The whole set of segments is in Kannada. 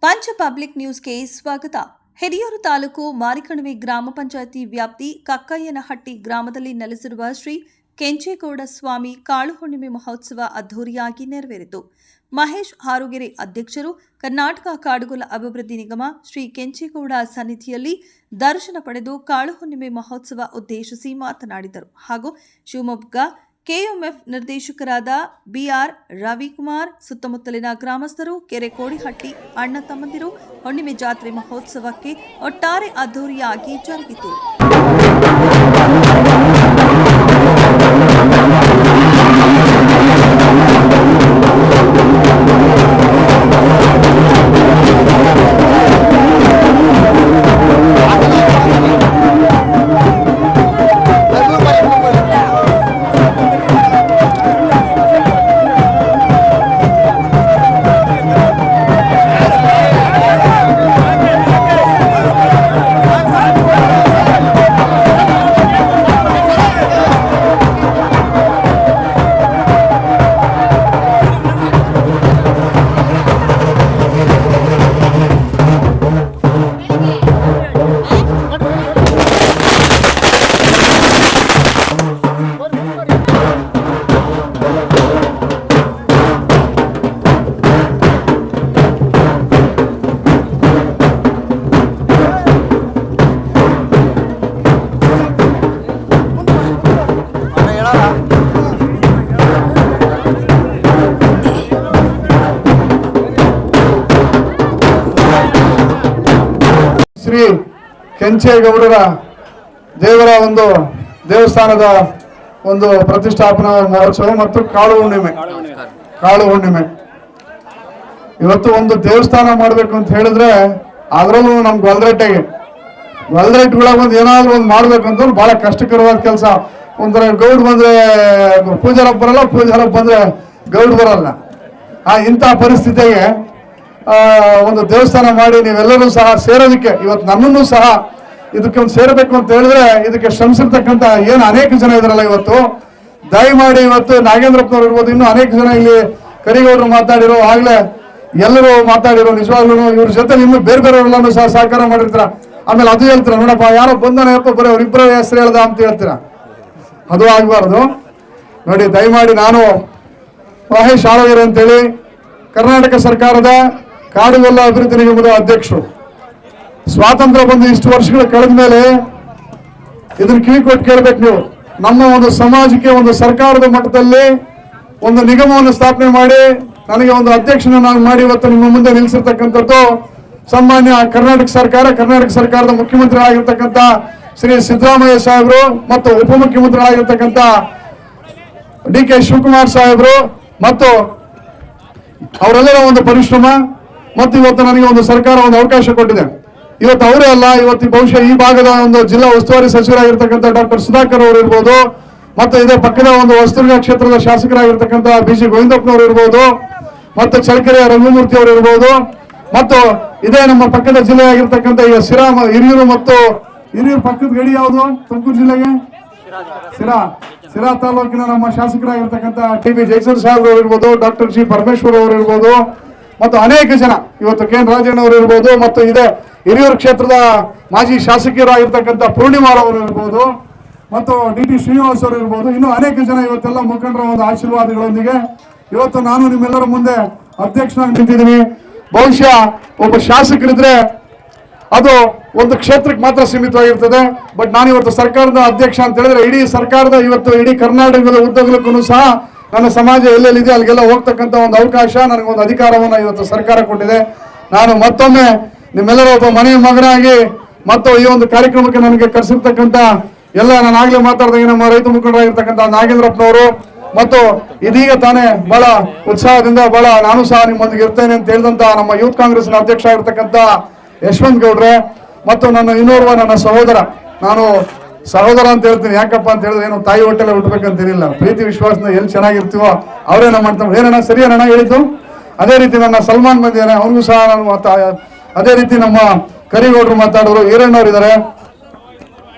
ಪಂಚ ಪಬ್ಲಿಕ್ ನ್ಯೂಸ್ಗೆ ಸ್ವಾಗತ. ಹಿರಿಯೂರು ತಾಲೂಕು ಮಾರಿಕಣಿವೆ ಗ್ರಾಮ ಪಂಚಾಯಿತಿ ವ್ಯಾಪ್ತಿ ಕಕ್ಕಯ್ಯನಹಟ್ಟಿ ಗ್ರಾಮದಲ್ಲಿ ನೆಲೆಸಿರುವ ಶ್ರೀ ಕೆಂಚೇಗೌಡ ಸ್ವಾಮಿ ಕಾಳುಹುಣ್ಣಿಮೆ ಮಹೋತ್ಸವ ಅದ್ದೂರಿಯಾಗಿ ನೆರವೇರಿತು. ಮಹೇಶ್ ಹಾರುಗೆರೆ ಅಧ್ಯಕ್ಷರು, ಕರ್ನಾಟಕ ಕಾಡುಗೊಲ್ಲ ಅಭಿವೃದ್ಧಿ ನಿಗಮ ಶ್ರೀ ಕೆಂಚೇಗೌಡ ಸನ್ನಿಧಿಯಲ್ಲಿ ದರ್ಶನ ಪಡೆದು ಕಾಳುಹುಣ್ಣಿಮೆ ಮಹೋತ್ಸವ ಉದ್ದೇಶಿಸಿ ಮಾತನಾಡಿದರು. ಹಾಗೂ ಶಿವಮೊಗ್ಗ ಕೆಎಂಎಫ್ ನಿರ್ದೇಶಕರಾದ ಬಿಆರ್ ರವಿಕುಮಾರ್, ಸುತ್ತಮುತ್ತಲಿನ ಗ್ರಾಮಸ್ಥರು, ಕೆರೆ ಕೋಡಿಹಟ್ಟಿ ಅಣ್ಣ ತಮ್ಮಂದಿರು ಹುಣ್ಣಿಮೆ ಜಾತ್ರೆ ಮಹೋತ್ಸವಕ್ಕೆ ಒಟ್ಟಾರೆ ಅದ್ದೂರಿಯಾಗಿ ಜರುಗಿತು. ಶ್ರೀ ಕೆಂಚೇಗೌಡರ ದೇವರ ಒಂದು ದೇವಸ್ಥಾನದ ಒಂದು ಪ್ರತಿಷ್ಠಾಪನಾ ಮಹೋತ್ಸವ ಮತ್ತು ಕಾಳು ಹುಣ್ಣಿಮೆ ಇವತ್ತು ಒಂದು ದೇವಸ್ಥಾನ ಮಾಡಬೇಕು ಅಂತ ಹೇಳಿದ್ರೆ ಅದರಲ್ಲೂ ನಮ್ಗೆ ಗೊಲ್ದರೆಟ್ಟಿಗಳ ಒಂದು ಏನಾದ್ರು ಒಂದು ಮಾಡ್ಬೇಕು ಅಂತ ಬಹಳ ಕಷ್ಟಕರವಾದ ಕೆಲಸ. ಒಂಥರ ಗೌಡ್ ಬಂದ್ರೆ ಪೂಜಾರಪ್ಪ ಬರಲ್ಲ, ಪೂಜಾರಪ್ಪ ಬಂದ್ರೆ ಗೌಡ್ ಬರಲ್ಲ. ಇಂಥ ಪರಿಸ್ಥಿತಿಗೆ ಒಂದು ದೇವಸ್ಥಾನ ಮಾಡಿ ನೀವೆಲ್ಲರೂ ಸಹ ಸೇರೋದಕ್ಕೆ, ಇವತ್ತು ನನ್ನನ್ನು ಸಹ ಇದಕ್ಕೆ ಒಂದು ಸೇರಬೇಕು ಅಂತ ಹೇಳಿದ್ರೆ ಇದಕ್ಕೆ ಶ್ರಮಿಸಿರ್ತಕ್ಕಂಥ ಏನು ಅನೇಕ ಜನ ಇದಾರಲ್ಲ, ಇವತ್ತು ದಯಮಾಡಿ ಇವತ್ತು ನಾಗೇಂದ್ರಪ್ಪನವ್ರು ಇರ್ಬೋದು, ಇನ್ನೂ ಅನೇಕ ಜನ ಇಲ್ಲಿ ಕರಿಗೌಡರು ಮಾತಾಡಿರೋ, ಆಗ್ಲೇ ಎಲ್ಲರೂ ಮಾತಾಡಿರೋ, ನಿಜವಾಗ್ಲೂ ಇವ್ರ ಜೊತೆ ಇನ್ನೂ ಬೇರೆ ಬೇರೆಯವರೆಲ್ಲೂ ಸಹ ಸಹಕಾರ ಮಾಡಿರ್ತೀರ. ಆಮೇಲೆ ಅದು ಹೇಳ್ತೀರ, ನೋಡಪ್ಪ ಯಾರೋ ಬಂದನಪ್ಪ ಬರೀ ಅವ್ರಿಬ್ಬರ ಹೆಸರು ಹೇಳ್ದ ಅಂತ ಹೇಳ್ತೀರ. ಅದು ಆಗಬಾರ್ದು ನೋಡಿ. ದಯಮಾಡಿ ನಾನು ಮಹೇಶ್ ಹಾರುಗೆರೆ ಅಂತೇಳಿ ಕರ್ನಾಟಕ ಸರ್ಕಾರದ ಕಾಡುಗೊಲ್ಲ ಅಭಿವೃದ್ಧಿ ನಿಗಮದ ಅಧ್ಯಕ್ಷರು. ಸ್ವಾತಂತ್ರ್ಯ ಬಂದು ಇಷ್ಟು ವರ್ಷಗಳು ಕಳೆದ ಮೇಲೆ ಇದನ್ನ ಕಿವಿ ಕೊಟ್ಟು ಕೇಳ್ಬೇಕು ನೀವು. ನಮ್ಮ ಒಂದು ಸಮಾಜಕ್ಕೆ ಒಂದು ಸರ್ಕಾರದ ಮಟ್ಟದಲ್ಲಿ ಒಂದು ನಿಗಮವನ್ನು ಸ್ಥಾಪನೆ ಮಾಡಿ ನನಗೆ ಒಂದು ಅಧ್ಯಕ್ಷನಾಗಿ ಮಾಡಿ ಇವತ್ತು ನಿಮ್ಮ ಮುಂದೆ ನಿಲ್ಲಿಸಿರ್ತಕ್ಕಂಥದ್ದು ಸಾಮಾನ್ಯ ಕರ್ನಾಟಕ ಸರ್ಕಾರದ ಮುಖ್ಯಮಂತ್ರಿ ಆಗಿರ್ತಕ್ಕಂಥ ಶ್ರೀ ಸಿದ್ದರಾಮಯ್ಯ ಸಾಹೇಬರು ಮತ್ತು ಉಪಮುಖ್ಯಮಂತ್ರಿಗಳಾಗಿರ್ತಕ್ಕಂಥ ಡಿ.ಕೆ. ಶಿವಕುಮಾರ್ ಸಾಹೇಬರು ಮತ್ತು ಅವರೆಲ್ಲರ ಒಂದು ಪರಿಶ್ರಮ ಮತ್ತು ಇವತ್ತು ನನಗೆ ಒಂದು ಸರ್ಕಾರ ಒಂದು ಅವಕಾಶ ಕೊಟ್ಟಿದೆ. ಇವತ್ತು ಅವರೇ ಅಲ್ಲ, ಇವತ್ತು ಬಹುಶಃ ಈ ಭಾಗದ ಒಂದು ಜಿಲ್ಲಾ ಉಸ್ತುವಾರಿ ಸಚಿವರಾಗಿರ್ತಕ್ಕಂಥ ಡಾಕ್ಟರ್ ಸುಧಾಕರ್ ಅವರು ಇರ್ಬೋದು, ಮತ್ತು ಇದೇ ಪಕ್ಕದ ಒಂದು ಹೊಸದುರ್ಗ ಕ್ಷೇತ್ರದ ಶಾಸಕರಾಗಿರ್ತಕ್ಕಂಥ ಬಿ.ಜಿ. ಗೋವಿಂದಪ್ಪನವರು ಇರ್ಬೋದು, ಮತ್ತು ಚಳ್ಳಕೆರೆಯ ರಘುಮೂರ್ತಿ ಅವರು ಇರ್ಬೋದು, ಮತ್ತು ಇದೇ ನಮ್ಮ ಪಕ್ಕದ ಜಿಲ್ಲೆಯಾಗಿರ್ತಕ್ಕಂಥ ಈಗ ಹಿರಿಯೂರು ಮತ್ತು ಹಿರಿಯೂರು ಪಕ್ಕದ ಗಡಿ ಯಾವುದು ತುಮಕೂರು ಜಿಲ್ಲೆಗೆ ಸಿರಾ ತಾಲೂಕಿನ ನಮ್ಮ ಶಾಸಕರಾಗಿರ್ತಕ್ಕಂಥ ಟಿ.ಬಿ. ಜಯಚಂದ್ರ ಸಾಹೇಬ್ ಅವರು ಇರ್ಬೋದು, ಡಾಕ್ಟರ್ ಜಿ. ಪರಮೇಶ್ವರ್ ಅವರು ಇರ್ಬೋದು, ಮತ್ತು ಅನೇಕ ಜನ ಇವತ್ತು ಕೆ. ರಾಜಣ್ಣ ಅವರು ಇರ್ಬೋದು, ಮತ್ತು ಇದೇ ಹಿರಿಯೂರು ಕ್ಷೇತ್ರದ ಮಾಜಿ ಶಾಸಕಿಯರಾಗಿರ್ತಕ್ಕಂಥ ಪೂರ್ಣಿಮಾ ಅವರು ಇರ್ಬೋದು, ಮತ್ತು ಡಿ.ಟಿ. ಶ್ರೀನಿವಾಸ್ ಅವರು ಇರ್ಬೋದು, ಇನ್ನೂ ಅನೇಕ ಜನ ಇವತ್ತೆಲ್ಲ ಮುಖಂಡರ ಒಂದು ಆಶೀರ್ವಾದಗಳೊಂದಿಗೆ ಇವತ್ತು ನಾನು ನಿಮ್ಮೆಲ್ಲರ ಮುಂದೆ ಅಧ್ಯಕ್ಷನಾಗಿ ನಿಂತಿದ್ದೀನಿ. ಬಹುಶಃ ಒಬ್ಬ ಶಾಸಕರಿದ್ರೆ ಅದು ಒಂದು ಕ್ಷೇತ್ರಕ್ಕೆ ಮಾತ್ರ ಸೀಮಿತವಾಗಿರ್ತದೆ. ಬಟ್ ನಾನು ಇವತ್ತು ಸರ್ಕಾರದ ಅಧ್ಯಕ್ಷ ಅಂತ ಹೇಳಿದ್ರೆ ಇಡೀ ಸರ್ಕಾರದ ಇವತ್ತು ಇಡೀ ಕರ್ನಾಟಕದ ಉದ್ದಗಲಕ್ಕೂ ಸಹ ನನ್ನ ಸಮಾಜ ಎಲ್ಲೆಲ್ಲಿದೆ ಅಲ್ಲಿಗೆಲ್ಲ ಹೋಗ್ತಕ್ಕಂಥ ಒಂದು ಅವಕಾಶ, ನನಗೊಂದು ಅಧಿಕಾರವನ್ನು ಇವತ್ತು ಸರ್ಕಾರ ಕೊಟ್ಟಿದೆ. ನಾನು ಮತ್ತೊಮ್ಮೆ ನಿಮ್ಮೆಲ್ಲರೂ ಒಬ್ಬ ಮನೆಯ ಮಗನಾಗಿ ಮತ್ತು ಈ ಒಂದು ಕಾರ್ಯಕ್ರಮಕ್ಕೆ ನನಗೆ ಕರೆಸಿರ್ತಕ್ಕಂಥ ಎಲ್ಲ ನಾನು ಆಗ್ಲೇ ಮಾತಾಡಿದಾಗ ನಮ್ಮ ರೈತ ಮುಖಂಡರಾಗಿರ್ತಕ್ಕಂಥ ನಾಗೇಂದ್ರಪ್ಪನವರು, ಮತ್ತು ಇದೀಗ ತಾನೇ ಬಹಳ ಉತ್ಸಾಹದಿಂದ ನಾನು ಸಹ ನಿಮ್ಮೊಂದಿಗೆ ಇರ್ತೇನೆ ಅಂತ ಹೇಳಿದಂತ ನಮ್ಮ ಯೂತ್ ಕಾಂಗ್ರೆಸ್ನ ಅಧ್ಯಕ್ಷ ಆಗಿರ್ತಕ್ಕಂಥ ಯಶವಂತ್ ಗೌಡ್ರೆ, ಮತ್ತು ನನ್ನ ಸಹೋದರ, ನಾನು ಸಹೋದರ ಅಂತ ಹೇಳ್ತೀನಿ. ಯಾಕಪ್ಪ ಅಂತ ಹೇಳಿದ್ರೆ ಏನು ತಾಯಿ ಹೊಟ್ಟೆಲ್ಲ ಹುಟ್ಟಬೇಕಂತೇನಿಲ್ಲ, ಪ್ರೀತಿ ವಿಶ್ವಾಸನ ಎಲ್ಲಿ ಚೆನ್ನಾಗಿರ್ತೀವೋ ಅವರೇನ ಮಾಡ್ತಾರೆ. ಏನಣ್ಣ ಸರಿ ಅಣ್ಣ ಹೇಳಿದ್ದು. ಅದೇ ರೀತಿ ನನ್ನ ಸಲ್ಮಾನ್ ಬಂದಿದ್ದಾನೆ, ಅವನಿಗೂ ಸಹ ನಾನು ಅದೇ ರೀತಿ ನಮ್ಮ ಕರಿಗೌಡರು ಮಾತಾಡೋರು, ಈರಣ್ಣವ್ರು ಇದ್ದಾರೆ,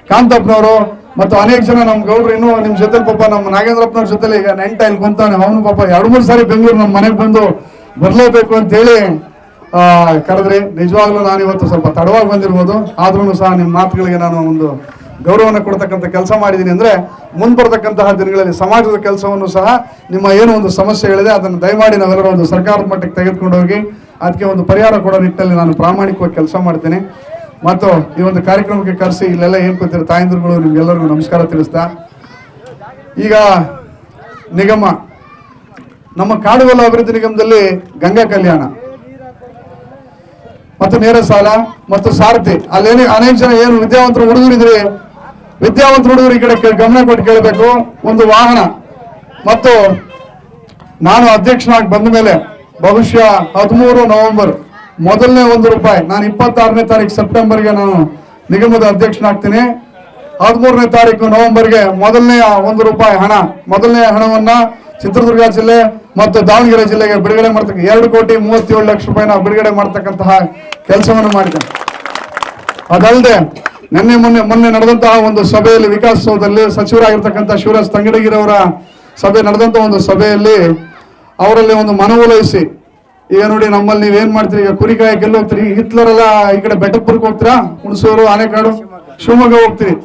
ಕಾಂತಪ್ಪನವರು, ಮತ್ತು ಅನೇಕ ಜನ ನಮ್ಮ ಗೌಡ್ರು ಇನ್ನೂ ನಿಮ್ಮ ಜೊತೆ ಪಾಪ ನಮ್ಮ ನಾಗೇಂದ್ರಪ್ಪನವ್ರ ಜೊತೆಲಿ ಈಗ ನೆಂಟ ಇಲ್ಲಿ ಕುಂತಾನೆ. ಅವನು ಪಾಪ 2-3 ಸಾರಿ ಬೆಂಗಳೂರು ನಮ್ಮ ಮನೆಗೆ ಬಂದು ಬರಲೇಬೇಕು ಅಂತೇಳಿ ಕರೆದ್ರಿ. ನಿಜವಾಗ್ಲೂ ನಾನು ಇವತ್ತು ಸ್ವಲ್ಪ ತಡವಾಗಿ ಬಂದಿರ್ಬೋದು, ಆದ್ರೂ ಸಹ ನಿಮ್ಮ ಮಾತುಗಳಿಗೆ ನಾನು ಒಂದು ಗೌರವವನ್ನು ಕೊಡ್ತಕ್ಕಂಥ ಕೆಲಸ ಮಾಡಿದ್ದೀನಿ. ಅಂದರೆ ಮುಂಬರ್ತಕ್ಕಂತಹ ದಿನಗಳಲ್ಲಿ ಸಮಾಜದ ಕೆಲಸವನ್ನು ಸಹ ನಿಮ್ಮ ಏನೋ ಒಂದು ಸಮಸ್ಯೆಗಳಿದೆ ಅದನ್ನು ದಯಮಾಡಿ ನಾವೆಲ್ಲರೂ ಒಂದು ಸರ್ಕಾರದ ಮಟ್ಟಕ್ಕೆ ತೆಗೆದುಕೊಂಡು ಹೋಗಿ ಅದಕ್ಕೆ ಒಂದು ಪರಿಹಾರ ಕೊಡೋ ನಿಟ್ಟಿನಲ್ಲಿ ನಾನು ಪ್ರಾಮಾಣಿಕವಾಗಿ ಕೆಲಸ ಮಾಡ್ತೀನಿ. ಮತ್ತು ಈ ಒಂದು ಕಾರ್ಯಕ್ರಮಕ್ಕೆ ಕರೆಸಿ ಇಲ್ಲೆಲ್ಲ ಏನು ಕೂತಿರೋ ತಾಯಂದಿರುಗಳು ನಿಮ್ಗೆಲ್ಲರಿಗೂ ನಮಸ್ಕಾರ ತಿಳಿಸ್ತಾ, ಈಗ ನಿಗಮ ನಮ್ಮ ಕಾಡುಗೊಲ್ಲ ಅಭಿವೃದ್ಧಿ ನಿಗಮದಲ್ಲಿ ಗಂಗಾ ಕಲ್ಯಾಣ ಮತ್ತು ನೇರ ಸಾಲ ಮತ್ತು ಸಾರಥಿ, ಅಲ್ಲೇನು ಅನೇಕ ಜನ ಏನು ವಿದ್ಯಾವಂತರು ಹುಡುಗರಿದ್ರಿ, ವಿದ್ಯಾವಂತ ಹುಡುಗರು ಈ ಕಡೆ ಗಮನ ಕೊಟ್ಟು ಕೇಳಬೇಕು. ಒಂದು ವಾಹನ ಮತ್ತು ನಾನು ಅಧ್ಯಕ್ಷನಾಗಿ ಬಂದ ಮೇಲೆ ಬಹುಶಃ 13 ನವೆಂಬರ್ ಮೊದಲನೇ ₹1, ನಾನು 26ನೇ ತಾರೀಕು ಸೆಪ್ಟೆಂಬರ್ಗೆ ನಾನು ನಿಗಮದ ಅಧ್ಯಕ್ಷನಾಗ್ತೀನಿ. 13ನೇ ತಾರೀಕು ನವೆಂಬರ್ಗೆ ಮೊದಲನೇ ₹1 ಹಣ, ಮೊದಲನೇ ಹಣವನ್ನ ಚಿತ್ರದುರ್ಗ ಜಿಲ್ಲೆ ಮತ್ತು ದಾವಣಗೆರೆ ಜಿಲ್ಲೆಗೆ ಬಿಡುಗಡೆ ಮಾಡ್ತಕ್ಕ ₹2,37,00,000 ಬಿಡುಗಡೆ ಮಾಡ್ತಕ್ಕಂತಹ ಕೆಲಸವನ್ನು ಮಾಡಿದೆ. ಅದಲ್ಲದೆ ಮೊನ್ನೆ ನಡೆದಂತಹ ಒಂದು ಸಭೆಯಲ್ಲಿ ವಿಕಾಸಸೌಧದಲ್ಲಿ ಸಚಿವರಾಗಿರ್ತಕ್ಕಂಥ ಶಿವರಾಜ್ ತಂಗಡಗಿರವರ ಸಭೆ ನಡೆದಂತಹ ಒಂದು ಸಭೆಯಲ್ಲಿ ಅವರಲ್ಲಿ ಒಂದು ಮನವೊಲಿಸಿ, ಈಗ ನೋಡಿ ನಮ್ಮಲ್ಲಿ ನೀವೇನ್ ಮಾಡ್ತೀರಿ, ಈಗ ಕುರಿಕಾಯಕ್ಕೆ ಎಲ್ಲಿ ಹೋಗ್ತೀರಿ, ಹಿತ್ಲರೆಲ್ಲ ಈ ಕಡೆ ಬೆಟ್ಟಪುರಕ್ಕೆ ಹೋಗ್ತೀರಾ, ಹುಣಸೂರು, ಆನೆಕಾಡು, ಶಿವಮೊಗ್ಗ ಹೋಗ್ತೀರಿ,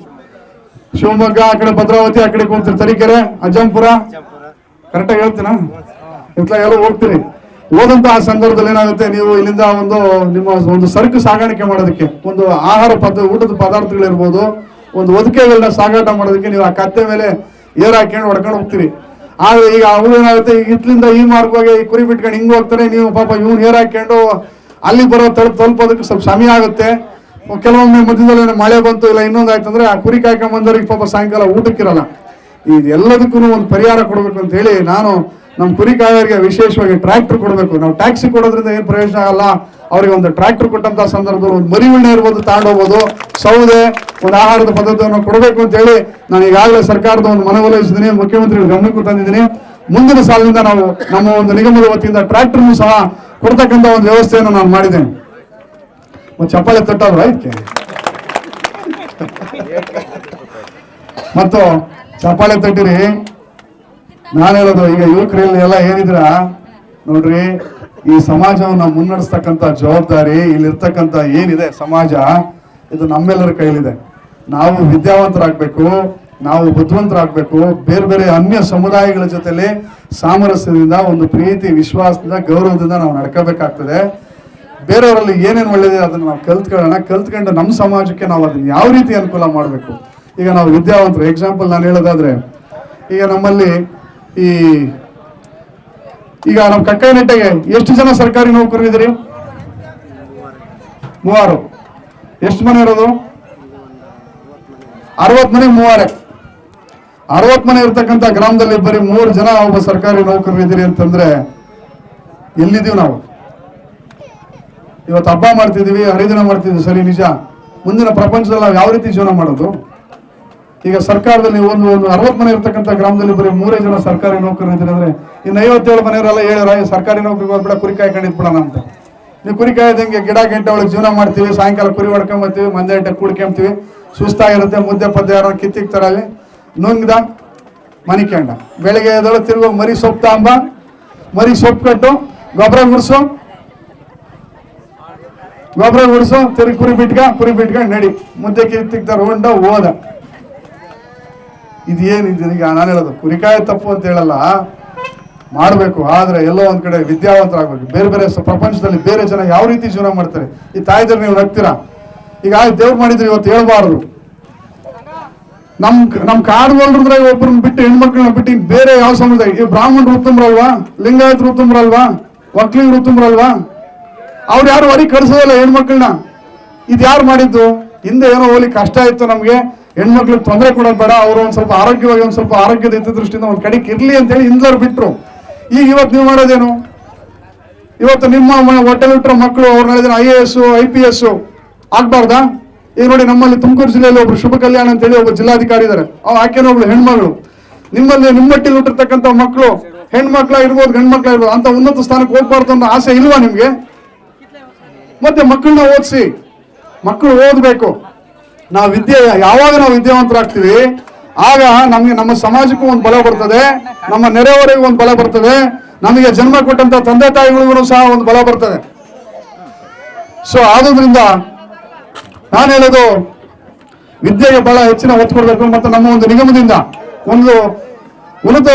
ಶಿವಮೊಗ್ಗ ಆ ಕಡೆ ಭದ್ರಾವತಿ ಆ ಕಡೆ ಹೋಗ್ತೀರಿ, ತರೀಕೆರೆ, ಅಜ್ಜಂಪುರ, ಕರೆಕ್ಟಾಗಿ ಹೇಳ್ತೀನ, ಎಲ್ಲ ಹೋಗ್ತೀರಿ. ಹೋದಂತಹ ಸಂದರ್ಭದಲ್ಲಿ ಏನಾಗುತ್ತೆ, ನೀವು ಇಲ್ಲಿಂದ ನಿಮ್ಮ ಒಂದು ಸರಕು ಸಾಗಾಣಿಕೆ ಮಾಡೋದಕ್ಕೆ ಒಂದು ಆಹಾರ ಊಟದ ಪದಾರ್ಥಗಳಿರ್ಬೋದು, ಒಂದು ಒದಕೆಗಳನ್ನ ಸಾಗಾಟ ಮಾಡೋದಕ್ಕೆ ನೀವು ಆ ಕತ್ತೆ ಮೇಲೆ ಏರ್ ಹಾಕೊಂಡು ಹೊಡ್ಕೊಂಡು ಹೋಗ್ತೀರಿ. ಆದ್ರೆ ಈಗ ಅವ್ರು ಏನಾಗುತ್ತೆ, ಇಟ್ಲಿಂದ ಈ ಮಾರ್ಗವಾಗಿ ಈ ಕುರಿ ಬಿಟ್ಕೊಂಡು ಹಿಂಗ್ ಹೋಗ್ತಾರೆ, ನೀವು ಪಾಪ ಇವ್ನು ಏರ್ ಹಾಕೊಂಡು ಅಲ್ಲಿ ಬರೋ ತಲುಪೋದಕ್ಕೆ ಸ್ವಲ್ಪ ಸಮಯ ಆಗುತ್ತೆ. ಕೆಲವೊಮ್ಮೆ ಮಧ್ಯದಲ್ಲಿ ಮಳೆ ಬಂತು ಇಲ್ಲ ಇನ್ನೊಂದು ಆಯ್ತಂದ್ರೆ ಆ ಕುರಿ ಕಾಯ್ಕೊಂಡ್ ಬಂದವ್ರಿಗೆ ಪಾಪ ಸಾಯಂಕಾಲ ಊಟಕ್ಕಿರಲ್ಲ. ಇದೆಲ್ಲದಕ್ಕೂ ಒಂದು ಪರಿಹಾರ ಕೊಡ್ಬೇಕು ಅಂತ ಹೇಳಿ ನಾನು ನಮ್ಮ ಕುರಿ ಕಾಯೋರಿಗೆ ವಿಶೇಷವಾಗಿ ಟ್ರ್ಯಾಕ್ಟರ್ ಕೊಡಬೇಕು. ನಾವು ಟ್ಯಾಕ್ಸಿ ಕೊಡೋದ್ರಿಂದ ಏನು ಪ್ರಯೋಜನ ಆಗಲ್ಲ, ಅವ್ರಿಗೆ ಒಂದು ಟ್ರ್ಯಾಕ್ಟರ್ ಕೊಟ್ಟಂತ ಸಂದರ್ಭದಲ್ಲಿ ಒಂದು ಮರಿಗಳನ್ನ ಇರ್ಬೋದು, ತಗೊಂಡೋಗ್ಬೋದು, ಸೌದೆ, ಒಂದು ಆಹಾರದ ಪದ್ಧತಿಯನ್ನು ಕೊಡಬೇಕು ಅಂತ ಹೇಳಿ ನಾನು ಈಗಾಗಲೇ ಸರ್ಕಾರದ ಒಂದು ಮನವೊಲಿಸಿದ್ದೀನಿ, ಮುಖ್ಯಮಂತ್ರಿಗಳ ಗಮನಕ್ಕೂ ತಂದಿದ್ದೀನಿ. ಮುಂದಿನ ಸಾಲಿನಿಂದ ನಾವು ನಮ್ಮ ಒಂದು ನಿಗಮದ ವತಿಯಿಂದ ಟ್ರ್ಯಾಕ್ಟರ್ನು ಸಹ ಕೊಡ್ತಕ್ಕಂಥ ಒಂದು ವ್ಯವಸ್ಥೆಯನ್ನು ನಾನು ಮಾಡಿದ್ದೇನೆ. ಒಂದು ಚಪ್ಪಾಳೆ ತಟ್ಟೋದು ಇದಕ್ಕೆ ಮತ್ತು ಚಪ್ಪಾಳೆ ತಟ್ಟಿರಿ. ನಾನು ಹೇಳೋದು, ಈಗ ಯುವಕರಲ್ಲಿ ಎಲ್ಲ ಏನಿದ್ರ ನೋಡ್ರಿ, ಈ ಸಮಾಜವನ್ನ ಮುನ್ನಡೆಸ್ತಕ್ಕಂಥ ಜವಾಬ್ದಾರಿ ಇಲ್ಲಿರ್ತಕ್ಕಂಥ ಏನಿದೆ ಸಮಾಜ, ಇದು ನಮ್ಮೆಲ್ಲರ ಕೈಲಿದೆ. ನಾವು ವಿದ್ಯಾವಂತರಾಗಬೇಕು, ನಾವು ಬುದ್ಧಿವಂತರಾಗಬೇಕು, ಬೇರೆ ಬೇರೆ ಅನ್ಯ ಸಮುದಾಯಗಳ ಜೊತೆಲಿ ಸಾಮರಸ್ಯದಿಂದ, ಒಂದು ಪ್ರೀತಿ ವಿಶ್ವಾಸದಿಂದ, ಗೌರವದಿಂದ ನಾವು ನಡ್ಕೋಬೇಕಾಗ್ತದೆ. ಬೇರೆಯವರಲ್ಲಿ ಏನೇನು ಒಳ್ಳೆಯದಿದೆ ಅದನ್ನು ನಾವು ಕಲ್ತ್ಕೊಂಡು ನಮ್ಮ ಸಮಾಜಕ್ಕೆ ನಾವು ಅದನ್ನ ಯಾವ ರೀತಿ ಅನುಕೂಲ ಮಾಡಬೇಕು. ಈಗ ನಾವು ವಿದ್ಯಾವಂತರು, ಎಕ್ಸಾಂಪಲ್ ನಾನು ಹೇಳೋದಾದ್ರೆ, ಈಗ ನಮ್ಮಲ್ಲಿ ಈಗ ನಮ್ಮ ಕಕ್ಕೈನಟ್ಟೆಗೆ ಎಷ್ಟು ಜನ ಸರ್ಕಾರಿ ನೌಕರರು ಇದ್ರಿ? 3. ಎಷ್ಟು ಮನೆ ಇರೋದು? 60 ಮನೆ, 3. 60 ಮನೆ ಇರ್ತಕ್ಕಂಥ ಗ್ರಾಮದಲ್ಲಿ ಬರೀ 3 ಜನ ಒಬ್ಬ ಸರ್ಕಾರಿ ನೌಕರರು ಇದ್ದೀರಿ ಅಂತಂದ್ರೆ ಎಲ್ಲಿದ್ದೀವಿ ನಾವು? ಇವತ್ತು ಹಬ್ಬ ಮಾಡ್ತಿದೀವಿ, ಹರಿದಿನ ಮಾಡ್ತಿದ್ವಿ, ಸರಿ ನಿಜ. ಮುಂದಿನ ಪ್ರಪಂಚದಲ್ಲಿ ನಾವು ಯಾವ ರೀತಿ ಜೀವನ ಮಾಡೋದು? ಈಗ ಸರ್ಕಾರದಲ್ಲಿ ಒಂದು 60 ಮನೆ ಇರ್ತಕ್ಕಂಥ ಗ್ರಾಮದಲ್ಲಿ ಬರೀ 3 ಜನ ಸರ್ಕಾರಿ ನೌಕರರು ಇದ್ರೆ ಅಂದ್ರೆ ಇನ್ನು 57 ಮನೆಯವರೆಲ್ಲ ಹೇಳಿರ ಸರ್ಕಾರಿ ನೌಕರಿಗೆ ಹೋಗ್ಬಿಡ, ಕುರಿ ಕಾಯ್ಕೊಂಡಿದ್ಬಿಡೋಣ ಅಂತ. ನೀವು ಕುರಿ ಕಾಯ್ದಂಗೆ ಗಿಡ ಗಂಟೆ ಒಳಗೆ ಜೀವನ ಮಾಡ್ತೀವಿ, ಸಾಯಂಕಾಲ ಕುರಿ ಹೊಡ್ಕೊಂಬತ್ತೀವಿ, ಮಂದೆ ಗಂಟೆ ಕೂಡ್ಕೊಂತೀವಿ, ಸುಸ್ತಾಗಿರುತ್ತೆ, ಮುದ್ದೆ ಪದ್ದೆ ಯಾರೋ ಕಿತ್ತಿಕ್ತಾರ, ಅಲ್ಲಿ ನುಂಗ್ದ ಮನಿಕೊಂಡ, ಬೆಳಿಗ್ಗೆ ಎದ್ದಳು ತಿರುಗೋ ಮರಿ ಸೊಪ್ಪು ತಾಂಬ, ಮರಿ ಸೊಪ್ಪು ಕಟ್ಟು, ಗೊಬ್ಬರ ಗುಡಿಸು, ತಿರುಗಿ ಕುರಿ ಬಿಟ್ಕೊಂಡು ನಡಿ, ಮುದ್ದೆ ಕಿತ್ತಿಕ್ತಾರ, ಹೊಂಡ ಹೋದ. ಇದೇನಿದೆ? ಈಗ ನಾನು ಹೇಳೋದು ಕುರಿಕಾಯ ತಪ್ಪು ಅಂತ ಹೇಳಲ್ಲ, ಮಾಡಬೇಕು. ಆದ್ರೆ ಎಲ್ಲೋ ಒಂದ್ ಕಡೆ ವಿದ್ಯಾವಂತರಾಗಬೇಕು. ಬೇರೆ ಬೇರೆ ಪ್ರಪಂಚದಲ್ಲಿ ಬೇರೆ ಜನ ಯಾವ ರೀತಿ ಜೀವನ ಮಾಡ್ತಾರೆ, ಈ ತಾಯಿದ್ರು ನೀವು ನಗ್ತೀರಾ. ಈಗ ದೇವ್ರು ಮಾಡಿದ್ರೆ ಇವತ್ತು ಹೇಳ್ಬಾರ್ದು. ನಮ್ ಕಾಡುಗಳ್ರದ್ರೆ ಒಬ್ಬರನ್ನ ಬಿಟ್ಟು, ಹೆಣ್ಮಕ್ಳನ್ನ ಬಿಟ್ಟು ಬೇರೆ ಯಾವ ಸಮುದಾಯ, ಈ ಬ್ರಾಹ್ಮಣರು ಉತ್ತಮರಲ್ವಾ, ಲಿಂಗಾಯತರು ಉತ್ತಮರಲ್ವಾ, ಒಕ್ಕಲಿಗರು ಉತ್ತಮರಲ್ವಾ? ಅವ್ರು ಯಾರು ಹೊರಗೆ ಕಳಿಸೋದಲ್ಲ ಹೆಣ್ಮಕ್ಳನ್ನ. ಇದು ಯಾರು ಮಾಡಿದ್ದು? ಹಿಂದೆ ಏನೋ ಹೋಗ್ಲಿ ಕಷ್ಟ ಇತ್ತು ನಮ್ಗೆ, ಹೆಣ್ಮಕ್ಳಿಗೆ ತೊಂದರೆ ಕೊಡೋದು ಬೇಡ, ಅವರು ಒಂದ್ ಸ್ವಲ್ಪ ಆರೋಗ್ಯವಾಗಿ ಒಂದ್ ಸ್ವಲ್ಪ ಆರೋಗ್ಯದ ಹಿತದೃಷ್ಟಿಯಿಂದ ಒಂದ್ ಕಡೆಗೆ ಇರ್ಲಿ ಅಂತ ಹೇಳಿ ಹಿಂದ್ಲವ್ರು ಬಿಟ್ರು. ಈಗ ಇವತ್ತು ನೀವು ಮಾಡೋದೇನು? ಇವತ್ತು ನಿಮ್ಮ ಹೊಟ್ಟೆಲಿಟ್ಟರು ಮಕ್ಕಳು ಅವ್ರನ್ನ ಹೇಳಿದ್ರೆ IAS IPS ಆಗ್ಬಾರ್ದಾ? ಈಗ ನೋಡಿ, ನಮ್ಮಲ್ಲಿ ತುಮಕೂರು ಜಿಲ್ಲೆಯಲ್ಲಿ ಒಬ್ರು ಶುಭ ಕಲ್ಯಾಣ ಅಂತ ಹೇಳಿ ಒಬ್ಬ ಜಿಲ್ಲಾಧಿಕಾರಿ ಇದ್ದಾರೆ, ಆಕೆನೋ ಒಬ್ಳು ಹೆಣ್ಮಗಳು. ನಿಮ್ಮಲ್ಲಿ ನಿಮ್ಮಟ್ಟಿಲಿ ಹುಟ್ಟಿರ್ತಕ್ಕಂಥ ಮಕ್ಕಳು ಹೆಣ್ಮಕ್ಳಾಗಿರ್ಬೋದು, ಗಂಡ್ಮಕ್ಳಾಗಿರ್ಬೋದು, ಅಂತ ಉನ್ನತ ಸ್ಥಾನಕ್ಕೆ ಹೋಗ್ಬಾರ್ದು ಅನ್ನೋ ಆಸೆ ಇಲ್ವಾ ನಿಮ್ಗೆ? ಮತ್ತೆ ಮಕ್ಕಳನ್ನ ಓದಿಸಿ, ಮಕ್ಕಳು ಓದ್ಬೇಕು. ಯಾವಾಗ ನಾವು ವಿದ್ಯಾವಂತರಾಗ್ತೀವಿ ಆಗ ನಮ್ಗೆ ನಮ್ಮ ಸಮಾಜಕ್ಕೂ ಒಂದು ಬಲ ಬರ್ತದೆ, ನಮ್ಮ ನೆರೆಯವರಿಗೂ ಒಂದು ಬಲ ಬರ್ತದೆ, ನಮಗೆ ಜನ್ಮ ಕೊಟ್ಟಂತ ತಂದೆ ತಾಯಿಗಳಿಗೂ ಸಹ ಒಂದು ಬಲ ಬರ್ತದೆ. ಸೊ ಆದ್ರಿಂದ ನಾನು ಹೇಳೋದು ವಿದ್ಯೆಗೆ ಬಹಳ ಹೆಚ್ಚಿನ ಒತ್ತು ಕೊಡಬೇಕು. ಮತ್ತು ನಮ್ಮ ಒಂದು ನಿಗಮದಿಂದ ಒಂದು ಉನ್ನತ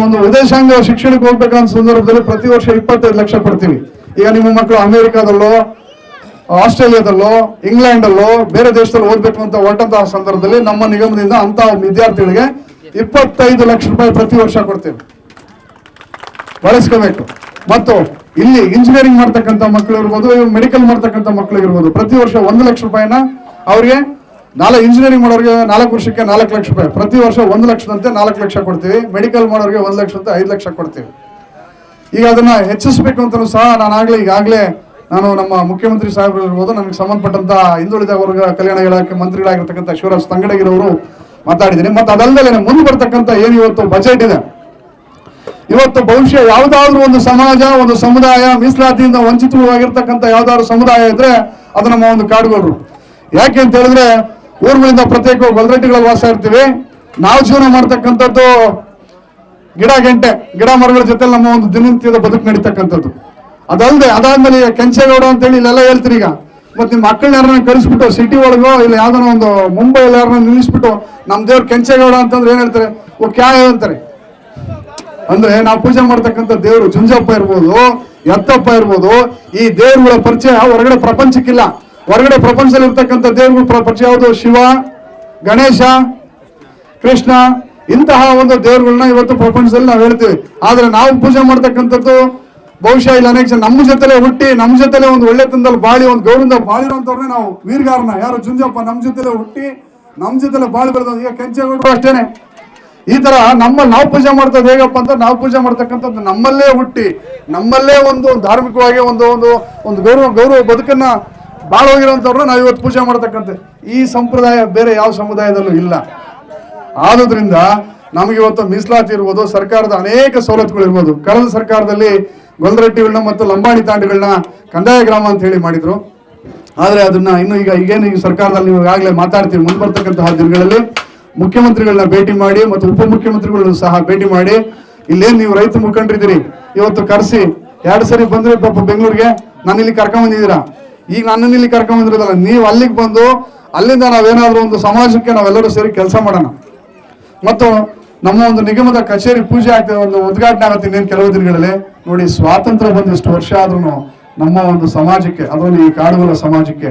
ಒಂದು ವಿದೇಶಾಂಗ ಶಿಕ್ಷಣಕ್ಕೆ ಹೋಗ್ಬೇಕಂತ ಸಂದರ್ಭದಲ್ಲಿ ಪ್ರತಿ ವರ್ಷ 25 ಲಕ್ಷ ಕೊಡ್ತೀವಿ. ಈಗ ನಿಮ್ಮ ಮಕ್ಕಳು ಅಮೆರಿಕಾದಲ್ಲೋ, ಆಸ್ಟ್ರೇಲಿಯಾದಲ್ಲೋ, ಇಂಗ್ಲೆಂಡಲ್ಲೋ, ಬೇರೆ ದೇಶದಲ್ಲಿ ಓದ್ಬೇಕು ಅಂತ ಹೊರಟಂತಹ ಸಂದರ್ಭದಲ್ಲಿ ನಮ್ಮ ನಿಗಮದಿಂದ ಅಂತ ವಿದ್ಯಾರ್ಥಿಗಳಿಗೆ 25 ಲಕ್ಷ ರೂಪಾಯಿ ಪ್ರತಿ ವರ್ಷ ಕೊಡ್ತೇವೆ, ಬಳಸ್ಕೋಬೇಕು. ಮತ್ತು ಇಲ್ಲಿ ಇಂಜಿನಿಯರಿಂಗ್ ಮಾಡ್ತಕ್ಕಂಥ ಮಕ್ಕಳು ಇರ್ಬೋದು, ಮೆಡಿಕಲ್ ಮಾಡ್ತಕ್ಕಂಥ ಮಕ್ಕಳು ಇರ್ಬೋದು, ಪ್ರತಿ ವರ್ಷ 1 ಲಕ್ಷ ರೂಪಾಯಿನ ಅವ್ರಿಗೆ ಇಂಜಿನಿಯರಿಂಗ್ ಮಾಡೋರಿಗೆ 4 ವರ್ಷಕ್ಕೆ 4 ಲಕ್ಷ ರೂಪಾಯಿ, ಪ್ರತಿ ವರ್ಷ 1 ಲಕ್ಷದಂತೆ 4 ಲಕ್ಷ ಕೊಡ್ತೀವಿ. ಮೆಡಿಕಲ್ ಮಾಡೋರಿಗೆ 1 ಲಕ್ಷ ಅಂತ 5 ಲಕ್ಷ ಕೊಡ್ತೀವಿ. ಈಗ ಅದನ್ನ ಹೆಚ್ಚಿಸಬೇಕು ಅಂತಲೂ ಸಹ ಈಗಾಗಲೇ ನಾನು ನಮ್ಮ ಮುಖ್ಯಮಂತ್ರಿ ಸಾಹೇಬರು ಇರ್ಬೋದು, ನಮಗೆ ಸಂಬಂಧಪಟ್ಟಂತ ಹಿಂದುಳಿದ ವರ್ಗ ಕಲ್ಯಾಣ ಇಲಾಖೆ ಮಂತ್ರಿಗಳಾಗಿರ್ತಕ್ಕಂಥ ಶಿವರಾಜ್ ತಂಗಡಗಿರವರು ಮಾತಾಡಿದ್ದೀನಿ. ಮತ್ತು ಅದಲ್ಲದೆ ಮುಂದೆ ಬರ್ತಕ್ಕಂಥ ಏನು ಇವತ್ತು ಬಜೆಟ್ ಇದೆ, ಇವತ್ತು ಬಹುಶಃ ಯಾವುದಾದ್ರೂ ಒಂದು ಸಮಾಜ, ಒಂದು ಸಮುದಾಯ ಮೀಸಲಾತಿಯಿಂದ ವಂಚಿತವಾಗಿರ್ತಕ್ಕಂಥ ಯಾವ್ದಾದ್ರು ಸಮುದಾಯ ಇದ್ರೆ ಅದು ನಮ್ಮ ಒಂದು ಕಾಡುಗೋಳರು. ಯಾಕೆ ಅಂತ ಹೇಳಿದ್ರೆ ಊರುಗಳಿಂದ ಪ್ರತ್ಯೇಕ ಗೊಲ್ರಟ್ಟಿಗಳಲ್ಲಿ ವಾಸ ಇರ್ತೀವಿ. ನಾವು ಜೀವನ ಮಾಡ್ತಕ್ಕಂಥದ್ದು ಗಿಡ ಮರಗಳ ಜೊತೆ ನಮ್ಮ ಒಂದು ದಿನನಿತ್ಯದ ಬದುಕು ನಡೀತಕ್ಕಂಥದ್ದು. ಅದಾದ್ಮೇಲೆ ಕೆಂಚೇಗೌಡ ಅಂತ ಹೇಳಿ ಇಲ್ಲೆಲ್ಲ ಹೇಳ್ತೀರಿ. ಈಗ ಮತ್ತೆ ನಿಮ್ಮ ಮಕ್ಕಳನ್ನ ಯಾರನ್ನ ಕಳಿಸ್ಬಿಟ್ಟು ಸಿಟಿ ಒಳಗೋ ಇಲ್ಲ ಯಾವ್ದಾನ ಒಂದು ಮುಂಬೈಯಲ್ಲಿ ಯಾರನ್ನ ನಿಲ್ಲಿಸ್ಬಿಟ್ಟು ನಮ್ಮ ದೇವ್ರ ಕೆಂಚೇಗೌಡ ಅಂತಂದ್ರೆ ಏನ್ ಹೇಳ್ತಾರೆ, ಓ ಕ್ಯಾಯ ಅಂತಾರೆ. ಅಂದ್ರೆ ನಾವು ಪೂಜೆ ಮಾಡ್ತಕ್ಕಂಥ ದೇವರು ಜುಂಜಪ್ಪ ಇರ್ಬೋದು, ಎತ್ತಪ್ಪ ಇರ್ಬೋದು, ಈ ದೇವರುಗಳ ಪರಿಚಯ ಹೊರಗಡೆ ಪ್ರಪಂಚಕ್ಕಿಲ್ಲ. ಹೊರಗಡೆ ಪ್ರಪಂಚದಲ್ಲಿ ಇರ್ತಕ್ಕಂಥ ದೇವರುಗಳ ಪರಿಚಯ ಯಾವುದು? ಶಿವ, ಗಣೇಶ, ಕೃಷ್ಣ, ಇಂತಹ ಒಂದು ದೇವರುಗಳನ್ನ ಇವತ್ತು ಪ್ರಪಂಚದಲ್ಲಿ ನಾವು ಹೇಳ್ತೀವಿ. ಆದ್ರೆ ನಾವು ಪೂಜೆ ಮಾಡ್ತಕ್ಕಂಥದ್ದು ಬಹುಶಃ ಇಲ್ಲಿ ಅನೇಕ ನಮ್ಮ ಜೊತೆಲೆ ಹುಟ್ಟಿ, ನಮ್ಮ ಜೊತೆಲೆ ಒಂದು ಒಳ್ಳೆತನದಲ್ಲಿ ಬಾಳಿ, ಒಂದು ಗೌರವದಿಂದ ಬಾಳಿರೋಂಥವ್ರನ್ನೇ ನಾವು ವೀರಗಾರನ ಯಾರು ಜುಂಜಪ್ಪ ನಮ್ಮ ಜೊತೆಲೆ ಹುಟ್ಟಿ, ನಮ್ಮ ಜೊತೆಲೆ ಬಾಳಿ ಬೆಳೆದ. ಈಗ ಕೆಂಚೇಗೌಡರು ಅಷ್ಟೇನೆ. ಈ ತರ ನಾವು ಪೂಜೆ ಮಾಡ್ತದ್ದು ಹೇಗಪ್ಪ ಅಂತ, ನಾವು ಪೂಜೆ ಮಾಡ್ತಕ್ಕಂಥದ್ದು ನಮ್ಮಲ್ಲೇ ಹುಟ್ಟಿ, ನಮ್ಮಲ್ಲೇ ಒಂದು ಧಾರ್ಮಿಕವಾಗಿ ಒಂದು ಗೌರವ ಬದುಕನ್ನ ಬಾಳ ಹೋಗಿರೋಂಥವ್ರನ್ನ ನಾವು ಇವತ್ತು ಪೂಜೆ ಮಾಡ್ತಕ್ಕಂಥ ಈ ಸಂಪ್ರದಾಯ ಬೇರೆ ಯಾವ ಸಮುದಾಯದಲ್ಲೂ ಇಲ್ಲ. ಆದ್ರಿಂದ ನಮಗೆ ಇವತ್ತು ಮೀಸಲಾತಿ ಇರ್ಬೋದು, ಸರ್ಕಾರದ ಅನೇಕ ಸವಲತ್ತುಗಳು ಇರ್ಬೋದು. ಕಳೆದ ಸರ್ಕಾರದಲ್ಲಿ ಗೊಲ್ರಟ್ಟಿಗಳನ್ನ ಮತ್ತು ಲಂಬಾಣಿ ತಾಂಡಗಳನ್ನ ಕಂದಾಯ ಗ್ರಾಮ ಅಂತ ಹೇಳಿ ಮಾಡಿದ್ರು. ಆದ್ರೆ ಅದನ್ನ ಇನ್ನು ಈಗೇನು ಈ ಸರ್ಕಾರದಲ್ಲಿ ನೀವು ಈಗಾಗಲೇ ಮಾತಾಡ್ತೀವಿ, ಮುಂದೆ ಬರ್ತಕ್ಕಂತಹ ದಿನಗಳಲ್ಲಿ ಮುಖ್ಯಮಂತ್ರಿಗಳನ್ನ ಭೇಟಿ ಮಾಡಿ ಮತ್ತು ಉಪಮುಖ್ಯಮಂತ್ರಿಗಳನ್ನ ಸಹ ಭೇಟಿ ಮಾಡಿ, ಇಲ್ಲೇನ್ ನೀವು ರೈತ ಮುಖಂಡರಿದ್ದೀರಿ ಇವತ್ತು ಕರೆಸಿ 2 ಸರಿ ಬಂದ್ರಿ ಪಾಪ ಬೆಂಗಳೂರಿಗೆ, ನಾನು ಇಲ್ಲಿ ಕರ್ಕೊಂಡ್ ಬಂದಿದ್ದೀರಾ. ಈಗ ನನ್ನನ್ನು ಇಲ್ಲಿ ಕರ್ಕೊಂಡ್ ಬಂದಿರೋದಲ್ಲ, ನೀವು ಅಲ್ಲಿಗೆ ಬಂದು ಅಲ್ಲಿಂದ ನಾವೇನಾದ್ರೂ ಒಂದು ಸಮಾಜಕ್ಕೆ ನಾವೆಲ್ಲರೂ ಸೇರಿ ಕೆಲಸ ಮಾಡೋಣ. ಮತ್ತು ನಮ್ಮ ಒಂದು ನಿಗಮದ ಕಚೇರಿ ಪೂಜೆ ಆಗ್ತದೆ, ಒಂದು ಉದ್ಘಾಟನೆ ಆಗುತ್ತೆ ಇನ್ನೇನು ಕೆಲವು ದಿನಗಳಲ್ಲಿ. ನೋಡಿ, ಸ್ವಾತಂತ್ರ್ಯ ಬಂದು ಇಷ್ಟು ವರ್ಷ ಆದ್ರೂ ನಮ್ಮ ಒಂದು ಸಮಾಜಕ್ಕೆ, ಅದರಲ್ಲಿ ಈ ಕಾಡುಗೋಲ ಸಮಾಜಕ್ಕೆ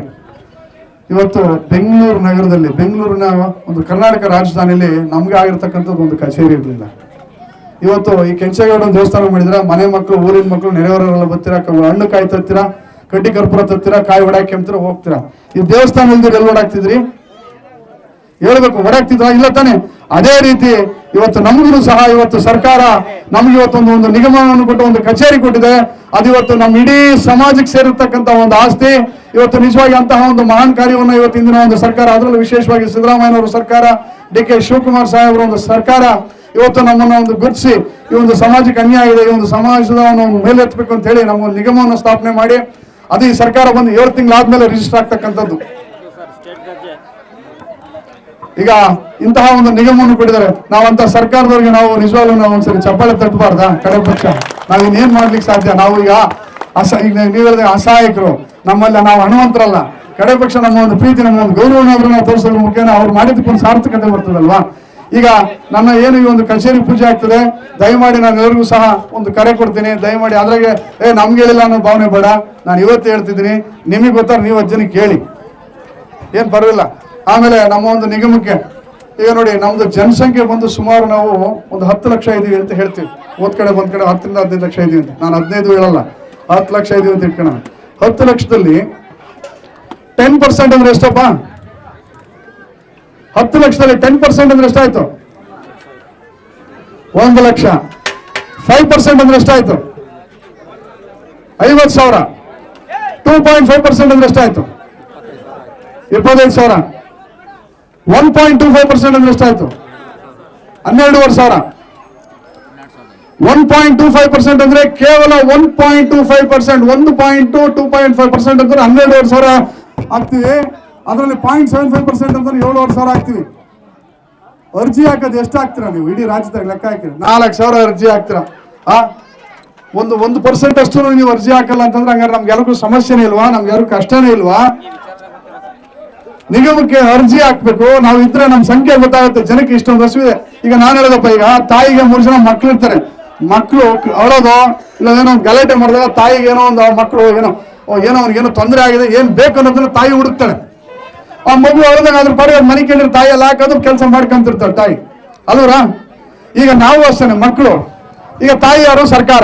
ಇವತ್ತು ಬೆಂಗಳೂರು ನಗರದಲ್ಲಿ, ಬೆಂಗಳೂರಿನ ಒಂದು ಕರ್ನಾಟಕ ರಾಜಧಾನಿಯಲ್ಲಿ ನಮ್ಗೆ ಆಗಿರ್ತಕ್ಕಂಥದ್ದು ಒಂದು ಕಚೇರಿ ಇರಲಿಲ್ಲ. ಇವತ್ತು ಈ ಕೆಂಚೇಗೌಡ ದೇವಸ್ಥಾನ ಮಾಡಿದ್ರ, ಮನೆ ಮಕ್ಕಳು, ಊರಿನ ಮಕ್ಕಳು, ನೆರೆಯವರೆಲ್ಲ ಬರ್ತೀರಾ, ಹಣ್ಣು ಕಾಯಿ ತತ್ತೀರಾ, ಕಡ್ಡಿ ಕರ್ಪೂರ ತತ್ತೀರಾ, ಕಾಯಿ ಒಡಾಕಿ ಅಂತೀರ ಹೋಗ್ತೀರಾ. ಈ ದೇವಸ್ಥಾನ ಇಲ್ದಿರ ಎಲ್ಲಿ ಓಡಾಕ್ತಿದ್ರಿ ಹೇಳ್ಬೇಕು, ಓಡಾಕ್ತಿದ್ರ ಇಲ್ಲ ತಾನೆ? ಅದೇ ರೀತಿ ಇವತ್ತು ನಮಗೂ ಸಹ ಇವತ್ತು ಸರ್ಕಾರ ನಮ್ಗೆ ಇವತ್ತೊಂದು ನಿಗಮವನ್ನು ಕೊಟ್ಟು ಒಂದು ಕಚೇರಿ ಕೊಟ್ಟಿದೆ. ಅದು ಇವತ್ತು ನಮ್ಮ ಇಡೀ ಸಮಾಜಕ್ಕೆ ಸೇರಿರ್ತಕ್ಕಂಥ ಒಂದು ಆಸ್ತಿ. ಇವತ್ತು ನಿಜವಾಗಿ ಅಂತಹ ಒಂದು ಮಹಾನ್ ಕಾರ್ಯವನ್ನು ಇವತ್ತಿನ ಒಂದು ಸರ್ಕಾರ, ಅದರಲ್ಲೂ ವಿಶೇಷವಾಗಿ ಸಿದ್ದರಾಮಯ್ಯನವರ ಸರ್ಕಾರ, ಡಿ ಕೆ ಶಿವಕುಮಾರ್ ಸಾಹೇಬರ ಒಂದು ಸರ್ಕಾರ ಇವತ್ತು ನಮ್ಮನ್ನು ಒಂದು ಗುರುತಿಸಿ ಈ ಒಂದು ಸಮಾಜಕ್ಕೆ ಅನ್ಯಾಯ ಇದೆ, ಈ ಒಂದು ಸಮಾಜದ ಮೇಲೆತ್ತಬೇಕು ಅಂತ ಹೇಳಿ ನಮ್ಮ ಒಂದು ನಿಗಮವನ್ನು ಸ್ಥಾಪನೆ ಮಾಡಿ, ಅದು ಈ ಸರ್ಕಾರ ಬಂದು 7 ತಿಂಗಳಾದ್ಮೇಲೆ ರಿಜಿಸ್ಟರ್ ಆಗ್ತಕ್ಕಂಥದ್ದು. ಈಗ ಇಂತಹ ಒಂದು ನಿಗಮವನ್ನು ಕೊಟ್ಟಿದ್ದಾರೆ. ನಾವಂತ ಸರ್ಕಾರದವ್ರಿಗೆ ನಾವು ನಿಜವಾಗ್ಲೂ ನಾವು ಒಂದ್ಸರಿ ಚಪ್ಪಾಳೆ ತಟ್ಟಬಾರ್ದ? ಕಡೆ ಪಕ್ಷ ನಾವ್ ಇನ್ನೇನ್ ಮಾಡ್ಲಿಕ್ಕೆ ಸಾಧ್ಯ? ನಾವು ಈಗ ನೀವು ಹೇಳಿದ್ರೆ ಅಸಹಾಯಕರು, ನಮ್ಮಲ್ಲ ನಾವು ಹಣವಂತರಲ್ಲ. ಕಡೆ ಪಕ್ಷ ನಮ್ಮ ಒಂದು ಪ್ರೀತಿ, ನಮ್ಮ ಒಂದು ಗೌರವನಾದ್ರೂ ನಾವು ತೋರಿಸೋದ್ರ ಮುಖೇನ ಅವ್ರು ಮಾಡಿದ್ದಕ್ಕೊಂದು ಸಾರ್ಥಕತೆ ಬರ್ತದಲ್ವಾ? ಈಗ ನನ್ನ ಏನು ಈ ಒಂದು ಕಚೇರಿ ಪೂಜೆ ಆಗ್ತದೆ, ದಯಮಾಡಿ ನಾನು ಎಲ್ಲರಿಗೂ ಸಹ ಒಂದು ಕರೆ ಕೊಡ್ತೀನಿ. ದಯಮಾಡಿ ಅದ್ರಾಗೆ ನಮ್ಗೆ ಹೇಳಿಲ್ಲ ಅನ್ನೋ ಭಾವನೆ ಬೇಡ. ನಾನು ಇವತ್ತು ಹೇಳ್ತಿದ್ದೀನಿ, ನಿಮಗೆ ಗೊತ್ತಾರೆ, ನೀವು 10 ಜನಕ್ಕೆ ಕೇಳಿ, ಏನ್ ಪರವಾಗಿಲ್ಲ. ಆಮೇಲೆ ನಮ್ಮ ಒಂದು ನಿಗಮಕ್ಕೆ ಈಗ ನೋಡಿ, ನಮ್ದು ಜನಸಂಖ್ಯೆ ಬಂದು ಸುಮಾರು ನಾವು ಒಂದು 10 ಲಕ್ಷ ಇದೀವಿ ಅಂತ ಹೇಳ್ತೀವಿ. ಒಂದ್ ಕಡೆ 10 ರಿಂದ 15 ಲಕ್ಷ ಇದೀವಿ ಅಂತ. ನಾನು 15 ಹೇಳಲ್ಲ, 10 ಲಕ್ಷ ಇದೀವಿ ಅಂತ ಇಟ್ಕೋಣ. 10 ಲಕ್ಷದಲ್ಲಿ 10% ಅಂದ್ರೆ ಎಷ್ಟಪ್ಪ? 10 ಲಕ್ಷದಲ್ಲಿ 10% ಅಂದ್ರೆ ಎಷ್ಟಾಯ್ತು? 1 ಲಕ್ಷ. 5% ಅಂದ್ರೆ ಎಷ್ಟಾಯ್ತು? 50,000. 2.5% ಅಂದ್ರೆ ಎಷ್ಟಾಯ್ತು? 25,000. 1.25% ಅಂದ್ರೆ ಎಷ್ಟಾಯ್ತು? 12,500. 1.25% ಅಂದ್ರೆ ಕೇವಲ 1.25%, 1.2.5% ಅಂದ್ರೆ 12,500 ಆಗ್ತೀವಿ. ಅದರಲ್ಲಿ 0.75% ಅಂದ್ರೆ 7,500 ಆಗ್ತೀವಿ. ಅರ್ಜಿ ಹಾಕೋದು ಎಷ್ಟು ಹಾಕ್ತೀರಾ ನೀವು? ಇಡೀ ರಾಜ್ಯದಾಗ ಲೆಕ್ಕ ಹಾಕಿರಿ 4,00,000 ಅರ್ಜಿ ಹಾಕ್ತೀರಾ. 1% ಅಷ್ಟು ನೀವು ಅರ್ಜಿ ಹಾಕಲ್ಲ ಅಂತಂದ್ರೆ ಹಂಗಾರೆ ನಮ್ಗೆಲ್ರಿಗೂ ಸಮಸ್ಯೆನೇ ಇಲ್ವಾ, ನಮ್ಗೆ ಕಷ್ಟನೇ ಇಲ್ವಾ? ನಿಗಮಕ್ಕೆ ಅರ್ಜಿ ಹಾಕ್ಬೇಕು. ನಾವು ಇದ್ರೆ ನಮ್ಮ ಸಂಖ್ಯೆ ಗೊತ್ತಾಗುತ್ತೆ, ಜನಕ್ಕೆ ಇಷ್ಟೊಂದು ಹಸುವಿದೆ. ಈಗ ನಾನು ಹೇಳೋದಪ್ಪ, ಈಗ ತಾಯಿಗೆ 3 ಜನ ಮಕ್ಳು ಇರ್ತಾರೆ, ಮಕ್ಕಳು ಅಳೋದು ಇಲ್ಲ ಏನೋ ಗಲಾಟೆ ಮಾಡಿದಾಗ ತಾಯಿಗೆ ಏನೋ ಒಂದು ಮಕ್ಕಳು ಏನೋ ಅವ್ನಿಗೇನೋ ತೊಂದರೆ ಆಗಿದೆ, ಏನ್ ಬೇಕು ಅನ್ನೋದನ್ನ ತಾಯಿ ಹುಡುಕ್ತಾಳೆ. ಆ ಮಗು ಅಳದಾಗ ಅದ್ರ ಪಾಡಿಗೆ ಮನೆ ಕೇಳಿದ್ರೆ ತಾಯಿ ಎಲ್ಲ ಹಾಕೋದು ಕೆಲಸ ಮಾಡ್ಕೊಂತಿರ್ತಾಳೆ ತಾಯಿ, ಅಲ್ವರಾ? ಈಗ ನಾವು ಅಷ್ಟೇ, ಮಕ್ಕಳು ಈಗ ತಾಯಿ ಯಾರು? ಸರ್ಕಾರ.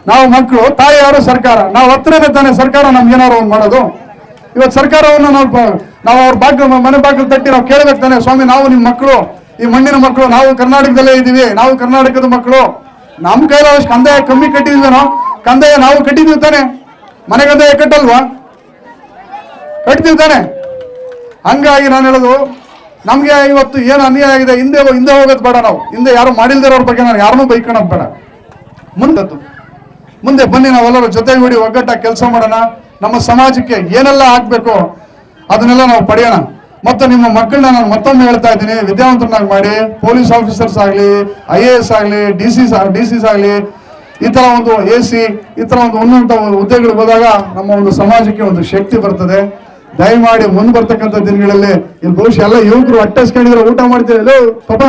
ನಾವು ಮಕ್ಕಳು, ತಾಯಿ ಯಾರು? ಸರ್ಕಾರ. ನಾವು ಹತ್ರನೇ ತಾನೆ ಸರ್ಕಾರ ನಮ್ಗೆ ಏನಾರು ಒಂದು ಮಾಡೋದು. ಇವತ್ತು ಸರ್ಕಾರವನ್ನು ನಾವು ಅವ್ರ ಮನೆ ಬಾಗಿಲು ತಟ್ಟಿ ನಾವು ಕೇಳಬೇಕು ತಾನೆ, ಸ್ವಾಮಿ ನಾವು ನಿಮ್ಮ ಮಕ್ಕಳು, ಈ ಮಣ್ಣಿನ ಮಕ್ಕಳು, ನಾವು ಕರ್ನಾಟಕದಲ್ಲೇ ಇದ್ದೀವಿ, ನಾವು ಕರ್ನಾಟಕದ ಮಕ್ಕಳು, ನಮ್ಮ ಕೈಲಿ ಅಷ್ಟು ಕಂದಾಯ ಕಮ್ಮಿ ಕಟ್ಟಿದ್ವಿ, ನಾವು ಕಂದಾಯ ನಾವು ಕಟ್ಟಿದ್ವಿ ತಾನೆ, ಮನೆ ಕಂದಾಯ ಕಟ್ಟಲ್ವಾ? ಕಟ್ತೀವಿ ತಾನೆ. ಹಂಗಾಗಿ ನಾನು ಹೇಳೋದು, ನಮ್ಗೆ ಇವತ್ತು ಏನು ಅನ್ಯಾಯ ಆಗಿದೆ, ಹಿಂದೆ ಹೋಗೋದು ಬೇಡ. ನಾವು ಹಿಂದೆ ಯಾರು ಮಾಡಿಲ್ದಿರೋರ ಬಗ್ಗೆ ನಾನು ಯಾರನ್ನೂ ಬೈಕೊಳ್ಳೋದು ಬೇಡ. ಮುಂದೆ ಬನ್ನಿ, ನಾವೆಲ್ಲರೂ ಜೊತೆಗೂಡಿ ಒಗ್ಗಟ್ಟಾಗಿ ಕೆಲಸ ಮಾಡೋಣ. ನಮ್ಮ ಸಮಾಜಕ್ಕೆ ಏನೆಲ್ಲ ಆಗ್ಬೇಕು ಅದನ್ನೆಲ್ಲ ನಾವು ಪಡೆಯೋಣ. ಮತ್ತು ನಿಮ್ಮ ಮಕ್ಕಳನ್ನ ನಾನು ಮತ್ತೊಮ್ಮೆ ಹೇಳ್ತಾ ಇದ್ದೀನಿ, ವಿದ್ಯಾವಂತರನ್ನಾಗಿ ಮಾಡಿ, ಪೊಲೀಸ್ ಆಫೀಸರ್ಸ್ ಆಗಲಿ, IAS ಆಗಲಿ, ಡಿಸಿಸ್ ಆಗಲಿ, ಈ ತರ ಒಂದು AC, ಈ ತರ ಒಂದು ಉನ್ನತ ಹುದ್ದೆಗಳಿಗೆ ಹೋದಾಗ ನಮ್ಮ ಒಂದು ಸಮಾಜಕ್ಕೆ ಒಂದು ಶಕ್ತಿ ಬರ್ತದೆ. ದಯಮಾಡಿ ಮುಂದೆ ಬರ್ತಕ್ಕಂಥ ದಿನಗಳಲ್ಲಿ ಇಲ್ಲಿ ಬಹುಶಃ ಎಲ್ಲ ಯುವಕರು ಅಟ್ಟಸ್ಕೊಂಡಿದ್ರೆ ಊಟ ಮಾಡ್ತೀವಿ, ಪಾಪ